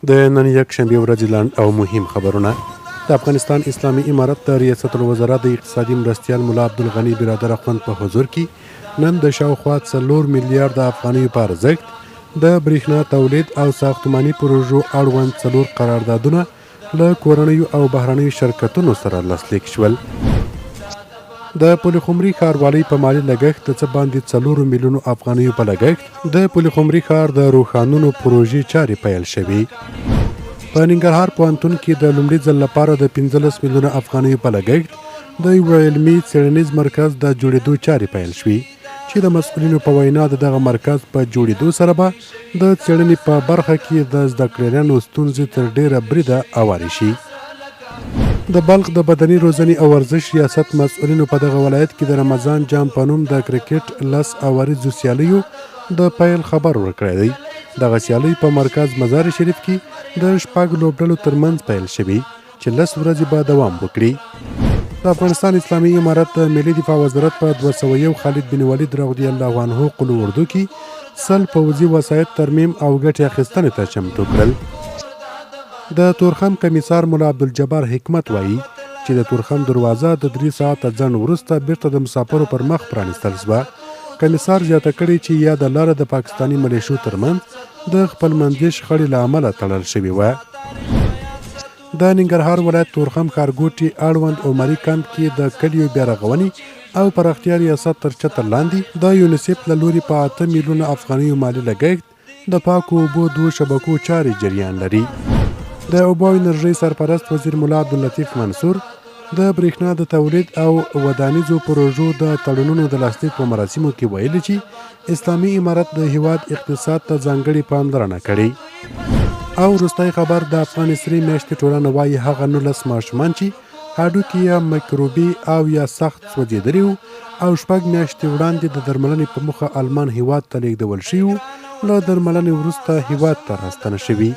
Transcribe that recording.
د نن یکشنبې ورځې لنډ او مهم خبرونه. د افغانستان اسلامي امارت د ریاست الوزرا د اقتصادي مرستیال ملا عبدالغني برادر اخوند په حضور کې نن د شاوخوا 4 میلیارډ افغانیو په ارزښت د برېښنا تولید او ساختماني پروژو اړوند 4 قراردادونه له کورنیو او بهرنیو شرکتونو سره لاسلیک شول. د پلخمري ښاروالۍ په مالي لګښت د څه باندې 4 میلیونو افغانیو په لګښت د پلخمري ښار د روښانونو پروژې چارې پیل شوې. په ننګرهار پوهنتون کې د لومړي ځل لپاره د 15 میلیونه افغانیو په لګښت د یو علمي څېړنیز مرکز د جوړېدو چارې پیل شوې چې د مسؤلینو په وینا دغه مرکز په جوړېدو سره به د څېړنې په برخه کې د زده کړیالانو ستونزې تر ډېره بریده اوارې شي. د بلخ د بدني روزنې او ورزش ریاست مسؤلینو په دغه ولایت کې د رمضان جام په نوم د کرکټ 10 اوریزو سیالیو د پیل خبر ورکړی دی. دغه سیالۍ په مرکز مزار شریف کې د 6 لوبډلو ترمنځ پیل شوي چې 10 ورځې به دوام وکړي. د افغانستان اسلامي امارت د ملي دفاع وزارت په 201 خالد بن ولید رضی الله عنه قلو اردو کې 100 پوځي وسایط ترمیم او ګټې اخیستنې ته چمتو کړل. د تورخم کمیسار ملا عبدالجبار حکمت وایي چې د تورخم دروازه د 3 ساعته ځنډ وروسته بیرته د مسافرو پر مخ پرانیستل شوه. کمیسار زیاته کړې چې یاده لاره د پاکستاني ملیشو ترمنځ د خپلمنځي شخړې له امله تړل شوې وه. د ننګرهار ولایت تورخم ښارګوټي اړوند عمري کمپ کې د کلیو بیا رغونې او پراختیا ریاست تر چتر لاندې د یونیسف له لوري په 8 میلیونه افغانیو مالي لګښت د پاکو اوبو 2 شبکو چارې جریان لري. د اوبو انرژۍ سرپرست وزیر ملا عبداللطیف منصور د برېښنا د تولید او ودانیزو پروژو د تړونونو د لاسلیک په مراسمو کې ویلي چې اسلامي امارت د هیواد اقتصاد ته ځانګړې پاملرنه کړې. او وروستی خبر د افغان سرې میاشتې ټولنه وایي هغه 19 ماشومان چې هډوکي یا میکروبي او یا سخت سوځېدلي وو او 6 میاشتې وړاندې د درملنې په موخه المان هیواد ته لیږدول شوي وو له درملنې وروسته هیواد ته راستنه شوي.